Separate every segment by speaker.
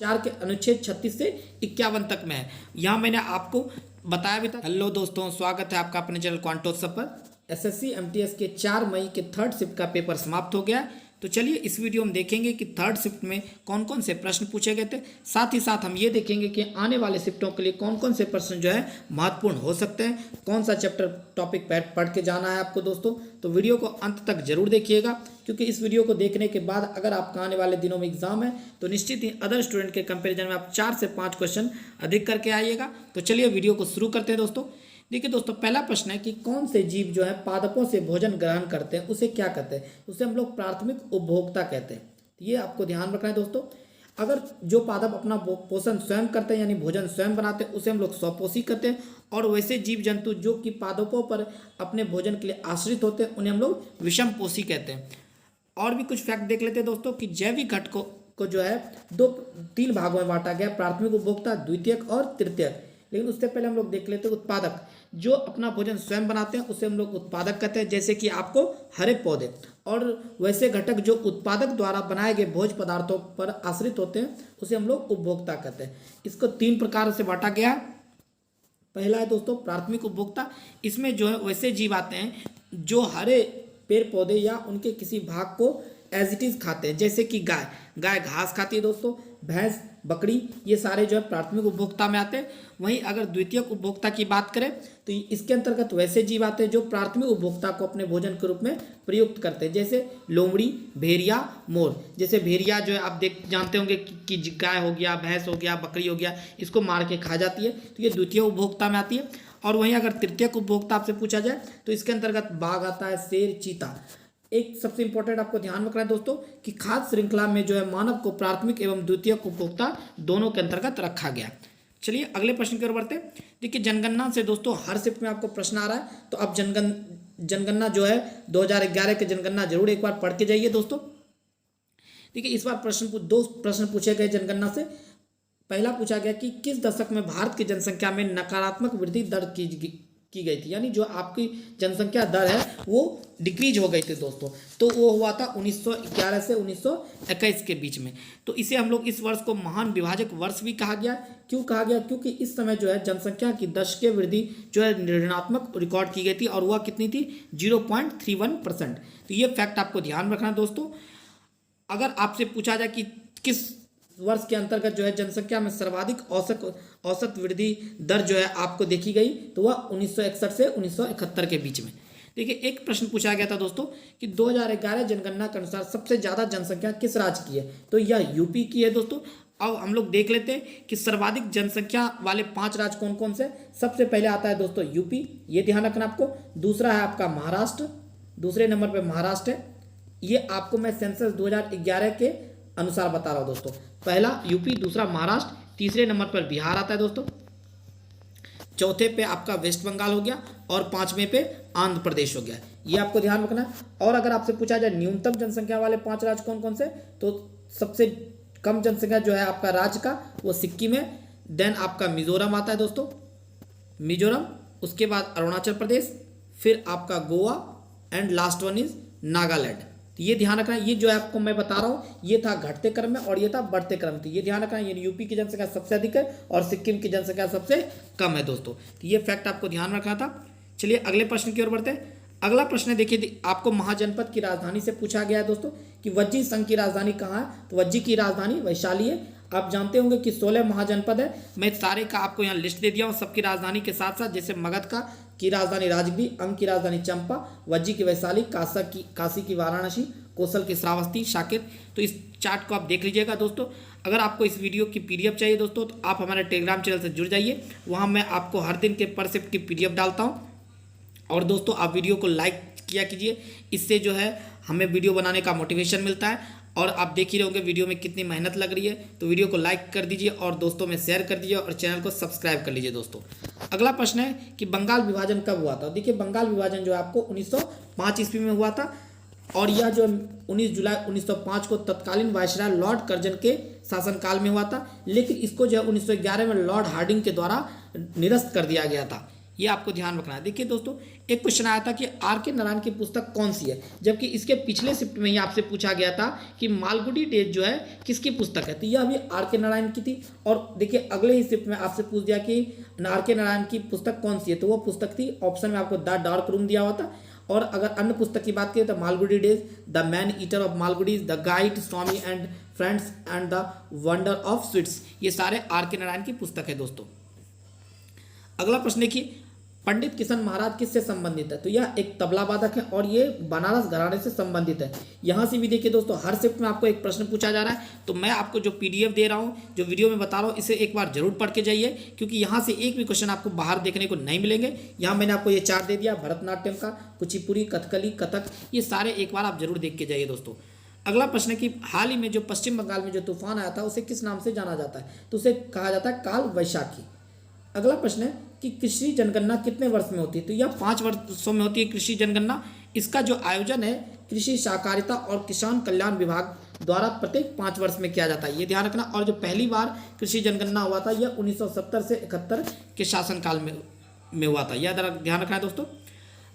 Speaker 1: 4 के अनुच्छेद 36 से 51 तक में है। यहाँ मैंने आपको बताया भी था। हेलो दोस्तों, स्वागत है आपका अपने चैनल क्वांटोत्सव पर। एसएससी एमटीएस के 4 मई के थर्ड शिफ्ट का पेपर समाप्त हो गया। तो चलिए इस वीडियो में देखेंगे कि थर्ड शिफ्ट में कौन कौन से प्रश्न पूछे गए थे। साथ ही साथ हम ये देखेंगे कि आने वाले शिफ्टों के लिए कौन कौन से प्रश्न जो है महत्वपूर्ण हो सकते हैं, कौन सा चैप्टर टॉपिक पढ़ के जाना है आपको दोस्तों। तो वीडियो को अंत तक जरूर देखिएगा, क्योंकि इस वीडियो को देखने के बाद अगर आपका आने वाले दिनों में एग्जाम है तो निश्चित ही अदर स्टूडेंट के कंपेरिजन में आप 4 से 5 क्वेश्चन अधिक करके आइएगा। तो चलिए वीडियो को शुरू करते हैं दोस्तों। देखिए दोस्तों, पहला प्रश्न है कि कौन से जीव जो है पादपों से भोजन ग्रहण करते हैं, उसे क्या कहते हैं? उसे हम लोग प्राथमिक उपभोक्ता कहते हैं। ये आपको ध्यान रखना है दोस्तों। अगर जो पादप अपना पोषण स्वयं करते हैं यानी भोजन स्वयं बनाते हैं, उसे हम लोग स्वपोषी कहते हैं। और वैसे जीव जंतु जो कि पादपों पर अपने भोजन के लिए आश्रित होते हैं, उन्हें हम लोग विषमपोषी कहते हैं। और भी कुछ फैक्ट देख लेते हैं दोस्तों कि जैविक घटकों को जो है 3 भागों में बांटा गया, प्राथमिक उपभोक्ता, द्वितीयक और तृतीयक। लेकिन उससे पहले हम लोग देख लेते हैं उत्पादक। जो अपना भोजन स्वयं बनाते हैं उसे हम लोग उत्पादक कहते हैं, जैसे कि आपको हरे पौधे। और वैसे घटक जो उत्पादक द्वारा बनाए गए भोज्य पदार्थों पर आश्रित होते हैं, उसे हम लोग उपभोक्ता कहते हैं। इसको 3 प्रकार से बांटा गया। पहला है दोस्तों प्राथमिक उपभोक्ता। इसमें जो है वैसे जीव आते हैं जो हरे पेड़ पौधे या उनके किसी भाग को एज इट इज खाते हैं, जैसे कि गाय घास खाती है दोस्तों, भैंस, बकरी, ये सारे जो है प्राथमिक उपभोक्ता में आते हैं। वहीं अगर द्वितीयक उपभोक्ता की बात करें तो इसके अंतर्गत वैसे जीव आते हैं जो प्राथमिक उपभोक्ता को अपने भोजन के रूप में प्रयुक्त करते हैं, जैसे लोमड़ी, भेड़िया, मोर। जैसे भेड़िया जो है आप जानते होंगे कि गाय हो गया, भैंस हो गया, बकरी हो गया, इसको मार के खा जाती है, तो ये द्वितीय उपभोक्ता में आती है। और वहीं अगर तृतीयक उपभोक्ता आपसे पूछा जाए तो इसके अंतर्गत बाघ आता है, शेर, चीता। एक सबसे इंपॉर्टेंट आपको ध्यान रखना है दोस्तों कि खाद्य श्रृंखला में जो है मानव को प्राथमिक एवं द्वितीयक उपभोक्ता दोनों के अंतर्गत रखा गया। चलिए अगले प्रश्न की ओर बढ़ते हैं। देखिए जनगणना से दोस्तों हर शिफ्ट में आपको प्रश्न आ रहा है, तो अब जनगणना जो है 2011 के जनगणना जरूर एक बार पढ़ के जाइए दोस्तों। देखिए इस बार 2 प्रश्न पूछे गए जनगणना से। पहला पूछा गया कि किस दशक में भारत की जनसंख्या में नकारात्मक वृद्धि दर्ज की गई थी, यानी जो आपकी जनसंख्या दर है वो डिक्रीज हो गई थी दोस्तों। तो वो हुआ था 1911 से 1921 के बीच में। तो इसे हम लोग इस वर्ष को महान विभाजक वर्ष भी कहा गया। क्यों कहा गया? क्योंकि इस समय जो है जनसंख्या की दशकीय वृद्धि जो है ऋणात्मक रिकॉर्ड की गई थी, और वह कितनी थी? 0.31%। तो ये फैक्ट आपको ध्यान रखना दोस्तों। अगर आपसे पूछा जाए कि किस वर्ष के अंतर्गत जो है जनसंख्या में सर्वाधिक औसत वृद्धि दर जो है आपको देखी गई, तो वह 1961 से 1971 के बीच में। देखिए एक प्रश्न पूछा गया था दोस्तों कि 2011 जनगणना के अनुसार सबसे ज्यादा जनसंख्या किस राज्य की है, तो यह यूपी की है दोस्तों। अब हम लोग देख लेते हैं कि सर्वाधिक जनसंख्या वाले 5 राज्य कौन कौन से। सबसे पहले आता है दोस्तों यूपी, ये ध्यान रखना आपको। दूसरा है आपका महाराष्ट्र, दूसरे नंबर पर महाराष्ट्र है। ये आपको मैं सेंसस 2011 के अनुसार बता रहा हूं दोस्तों। पहला यूपी, दूसरा महाराष्ट्र, तीसरे नंबर पर बिहार आता है दोस्तों, चौथे पे आपका वेस्ट बंगाल हो गया, और 5वें पे आंध्र प्रदेश हो गया। ये आपको ध्यान रखना है। और अगर आपसे पूछा जाए न्यूनतम जनसंख्या वाले 5 राज्य कौन कौन से, तो सबसे कम जनसंख्या जो है आपका राज्य का वो सिक्किम है। देन आपका मिजोरम आता है दोस्तों, मिजोरम, उसके बाद अरुणाचल प्रदेश, फिर आपका Goa, and last one is Nagaland. तो ये ध्यान रखना, ये जो है आपको मैं बता रहा हूँ ये था घटते क्रम में और ये था बढ़ते क्रम में। तो ये ध्यान रखना, ये यूपी की जनसंख्या सबसे अधिक है और सिक्किम की जनसंख्या सबसे कम है दोस्तों। तो ये फैक्ट आपको ध्यान रखना था। चलिए अगले प्रश्न की ओर बढ़ते हैं। अगला प्रश्न है, देखिए आपको महाजनपद की राजधानी से पूछा गया है दोस्तों कि वज्जी संघ की राजधानी कहाँ है, तो वज्जी की राजधानी वैशाली है। आप जानते होंगे कि 16 महाजनपद है। मैं सारे का आपको यहाँ लिस्ट दे दिया हूँ सबकी राजधानी के साथ साथ, जैसे मगध की राजधानी राजगिरी, अंग की राजधानी चंपा, वज्जी की वैशाली, काशी की वाराणसी, कौशल की श्रावस्ती, साकेत। तो इस चार्ट को आप देख लीजिएगा दोस्तों। अगर आपको इस वीडियो की पीडीएफ चाहिए दोस्तों तो आप हमारे टेलीग्राम चैनल से जुड़ जाइए, वहाँ मैं आपको हर दिन के पर शिफ्ट की पीडीएफ डालता हूँ। और दोस्तों आप वीडियो को लाइक किया कीजिए, इससे जो है हमें वीडियो बनाने का मोटिवेशन मिलता है। और आप देख ही रहोगे वीडियो में कितनी मेहनत लग रही है। तो वीडियो को लाइक कर दीजिए और दोस्तों में शेयर कर दीजिए और चैनल को सब्सक्राइब कर लीजिए दोस्तों। अगला प्रश्न है कि बंगाल विभाजन कब हुआ था। देखिए बंगाल विभाजन जो है आपको 1905 ईस्वी में हुआ था, और यह जो 19 जुलाई 1905 को तत्कालीन वायसराय लॉर्ड कर्जन के शासनकाल में हुआ था। लेकिन इसको जो है 1911 में लॉर्ड हार्डिंग के द्वारा निरस्त कर दिया गया था। ये आपको ध्यान रखना है। देखिए दोस्तों, एक क्वेश्चन आया था कि आर के नारायण की पुस्तक कौन सी है, जबकि इसके पिछले शिफ्ट में ही आपसे पूछा गया था कि मालगुडी डेज जो है किसकी पुस्तक है, तो यह भी आर के नारायण की थी। और देखिए अगले ही शिफ्ट में आपसे पूछ दिया कि आर के नारायण की पुस्तक कौन सी है, तो वो पुस्तक थी, ऑप्शन में आपको द डार्क रूम दिया हुआ था। और अगर अन्य पुस्तक की बात करें तो Malgudi days, the man eater of Malgudi, the guide, Swami and friends and the wonder of sweets, ये सारे आर के नारायण की पुस्तक है दोस्तों। अगला प्रश्न देखिए, पंडित किशन महाराज किससे संबंधित है, तो यह एक तबला वादक है और ये बनारस घराने से संबंधित है। यहाँ से भी देखिए दोस्तों, हर शिफ्ट में आपको एक प्रश्न पूछा जा रहा है, तो मैं आपको जो पीडीएफ दे रहा हूँ, जो वीडियो में बता रहा हूँ, इसे एक बार जरूर पढ़ के जाइए, क्योंकि यहाँ से एक भी क्वेश्चन आपको बाहर देखने को नहीं मिलेंगे। यहाँ मैंने आपको ये चार्ट दे दिया भरतनाट्यम का, कुचिपुड़ी, कथकली, कथक, ये सारे एक बार आप जरूर देख के जाइए दोस्तों। अगला प्रश्न है कि हाल ही में जो पश्चिम बंगाल में जो तूफान आया था उसे किस नाम से जाना जाता है, तो उसे कहा जाता है काल वैशाखी। अगला प्रश्न है कि कृषि जनगणना कितने वर्ष में होती है, तो यह 5 वर्षों में होती है कृषि जनगणना। इसका जो आयोजन है कृषि सहकारिता और किसान कल्याण विभाग द्वारा प्रत्येक 5 वर्ष में किया जाता है, ये ध्यान रखना। और जो पहली बार कृषि जनगणना हुआ था यह 1970 से 71 के शासनकाल में हुआ था, यह ध्यान रखना है दोस्तों।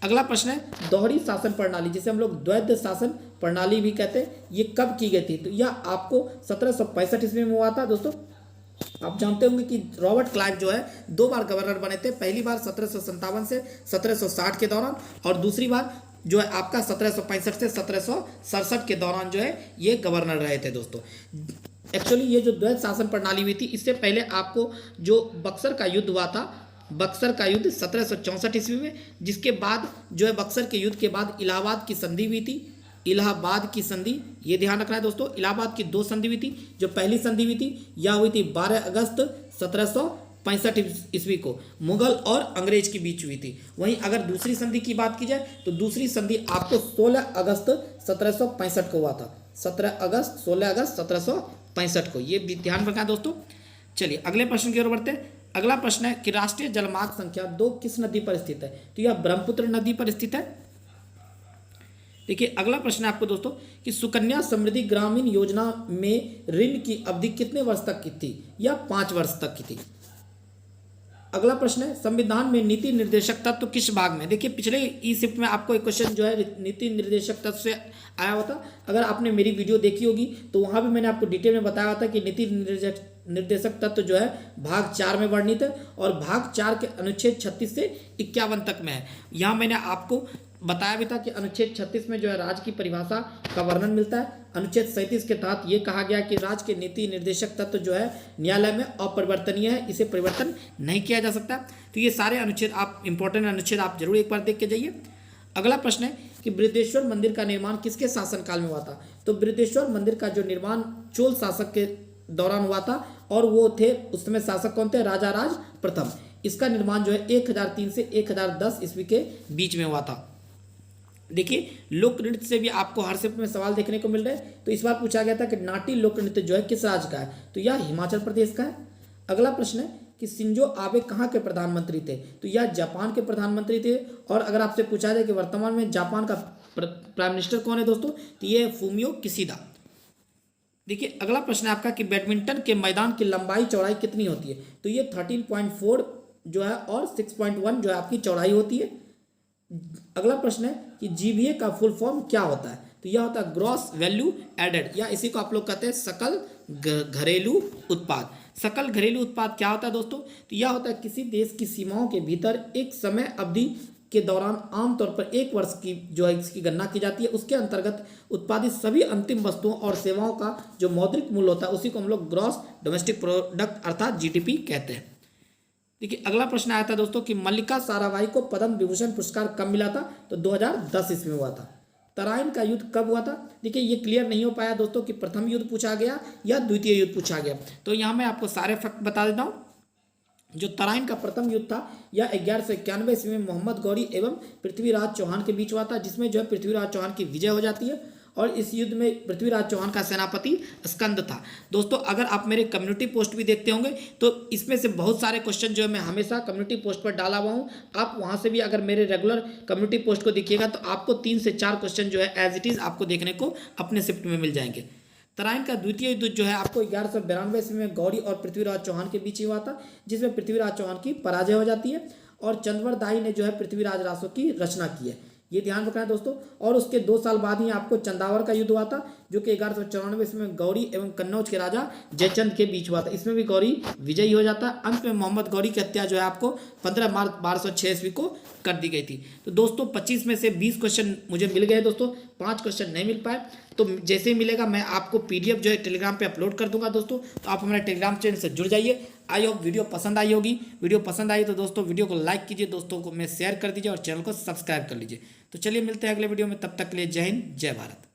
Speaker 1: अगला प्रश्न है दोहरी शासन प्रणाली, जिसे हम लोग द्वैध शासन प्रणाली भी कहते हैं, ये कब की गई थी, तो यह आपको 1765 ईस्वी में हुआ था दोस्तों। आप जानते होंगे कि रॉबर्ट क्लाइव जो है 2 बार गवर्नर बने थे, पहली बार 1757 से 1760 के दौरान, और दूसरी बार जो है आपका 1765 से 1767 के दौरान जो है ये गवर्नर रहे थे दोस्तों। एक्चुअली ये जो द्वैध शासन प्रणाली हुई थी, इससे पहले आपको जो बक्सर का युद्ध हुआ था, बक्सर का युद्ध 1764 ईस्वी में, जिसके बाद जो है बक्सर के युद्ध के बाद इलाहाबाद की संधि हुई थी, इलाहाबाद की संधि, ये ध्यान रखना है दोस्तों। इलाहाबाद की 2 संधि हुई थी, जो पहली संधि हुई थी यह हुई थी 12 अगस्त 1765 ईस्वी को मुगल और अंग्रेज के बीच हुई थी। वहीं अगर दूसरी संधि की बात की जाए तो दूसरी संधि आपको 16 अगस्त 1765 को हुआ था, 16 अगस्त 1765 को, ये भी ध्यान रखना है दोस्तों। चलिए अगले प्रश्न की ओर बढ़ते हैं। अगला प्रश्न है कि राष्ट्रीय जलमार्ग संख्या 2 किस नदी पर स्थित है, तो यह ब्रह्मपुत्र नदी पर स्थित है। देखिए अगला प्रश्न है आपको दोस्तों कि सुकन्या समृद्धि ग्रामीण योजना में ऋण की अवधि कितने वर्ष तक की थी, या 5 वर्ष तक की थी। अगला प्रश्न है संविधान में नीति निर्देशक तत्व किस भाग में, देखिए पिछले ई शिफ्ट में आपको एक क्वेश्चन जो है नीति निर्देशक तत्व से आया हुआ था। अगर आपने मेरी वीडियो देखी होगी तो वहां भी मैंने आपको डिटेल में बताया था कि नीति निर्देशक तत्व जो है भाग 4 में वर्णित है, और भाग 4 के अनुच्छेद 36 से 51 तक में है। यहाँ मैंने आपको बताया भी था कि अनुच्छेद 36 में जो है राज्य की परिभाषा का वर्णन मिलता है। अनुच्छेद 37 के तहत ये कहा गया कि राज्य के नीति निर्देशक तत्व जो है न्यायालय में अपरिवर्तनीय है, इसे परिवर्तन नहीं किया जा सकता। तो ये सारे अनुच्छेद आप इंपॉर्टेंट अनुच्छेद आप जरूर एक बार देख के जाइए। अगला प्रश्न है कि बृहदेश्वर मंदिर का निर्माण किसके शासनकाल में हुआ था, तो बृहदेश्वर मंदिर का जो निर्माण चोल शासक के दौरान हुआ था, और वो थे उस समय शासक कौन थे, राजा राज प्रथम। इसका निर्माण जो है 1003 से 1010 ईस्वी के बीच में हुआ था। देखिए लोक नृत्य से भी आपको हर शिफ्ट में सवाल देखने को मिल रहे हैं। तो इस बार पूछा गया था कि नाटी लोक नृत्य जो है किस राज्य का है, तो यह हिमाचल प्रदेश का है। अगला प्रश्न है कि शिंजो आबे कहाँ के प्रधानमंत्री थे, तो यह जापान के प्रधानमंत्री थे। और अगर आपसे पूछा जाए कि वर्तमान में जापान का प्राइम मिनिस्टर कौन है दोस्तों, तो ये फूमियो किशिदा। देखिए अगला प्रश्न है आपका कि बैडमिंटन के मैदान की लंबाई चौड़ाई कितनी होती है, तो ये 13.4 जो है और 6.1 जो है आपकी चौड़ाई होती है। अगला प्रश्न है कि जीवीए का फुल फॉर्म क्या होता है, तो यह होता है ग्रॉस वैल्यू एडेड, या इसी को आप लोग कहते हैं सकल घरेलू उत्पाद। सकल घरेलू उत्पाद क्या होता है दोस्तों, तो यह होता है किसी देश की सीमाओं के भीतर एक समय अवधि के दौरान आमतौर पर 1 वर्ष की जो है इसकी गणना की जाती है, उसके अंतर्गत उत्पादित सभी अंतिम वस्तुओं और सेवाओं का जो मौद्रिक मूल्य होता है उसी को हम लोग ग्रॉस डोमेस्टिक प्रोडक्ट अर्थात जीडीपी कहते हैं। देखिए अगला प्रश्न आया था दोस्तों कि मल्लिका साराभाई को पद्म विभूषण पुरस्कार कब मिला था, तो 2010 ईस्वी में हुआ था। तराइन का युद्ध कब हुआ था, देखिए ये क्लियर नहीं हो पाया दोस्तों कि प्रथम युद्ध पूछा गया या द्वितीय युद्ध पूछा गया। तो यहाँ मैं आपको सारे फैक्ट बता देता हूँ। जो तराइन का प्रथम युद्ध था यह 1191 ईस्वी में मोहम्मद गौरी एवं पृथ्वीराज चौहान के बीच हुआ था, जिसमें जो है पृथ्वीराज चौहान की विजय हो जाती है, और इस युद्ध में पृथ्वीराज चौहान का सेनापति स्कंद था। दोस्तों अगर आप मेरे कम्युनिटी पोस्ट भी देखते होंगे तो इसमें से बहुत सारे क्वेश्चन जो है मैं हमेशा कम्युनिटी पोस्ट पर डाला हुआ हूँ। आप वहाँ से भी अगर मेरे रेगुलर कम्युनिटी पोस्ट को देखिएगा तो आपको 3 से 4 क्वेश्चन जो है एज इट इज़ आपको देखने को अपने शिफ्ट में मिल जाएंगे। तराइन का द्वितीय युद्ध जो है आपको 1192 ईस्वी में गौरी और पृथ्वीराज चौहान के बीच हुआ था, जिसमें पृथ्वीराज चौहान की पराजय हो जाती है। और चंद्रवर दाई ने जो है पृथ्वीराज रासो की रचना की है। ये ध्यान रखना है दोस्तों। और उसके 2 साल बाद ही आपको चंदावर का युद्ध हुआ था, जो कि 1194 इसमें गौरी एवं कन्नौज के राजा जयचंद के बीच हुआ था। इसमें भी गौरी विजयी हो जाता है। अंत में मोहम्मद गौरी की हत्या जो है आपको 15 मार्च 1206 ईस्वी को कर दी गई थी। तो दोस्तों 25 में से 20 क्वेश्चन मुझे मिल गए दोस्तों, 5 क्वेश्चन नहीं मिल पाए। तो जैसे ही मिलेगा मैं आपको PDF जो है टेलीग्राम पे अपलोड कर दूंगा दोस्तों। तो आप हमारे टेलीग्राम चैनल से जुड़ जाइए। आई होप वीडियो पसंद आई होगी। वीडियो पसंद आई तो दोस्तों वीडियो को लाइक कीजिए, दोस्तों को में शेयर कर दीजिए और चैनल को सब्सक्राइब कर लीजिए। तो चलिए मिलते हैं अगले वीडियो में, तब तक के लिए जय हिंद जय भारत।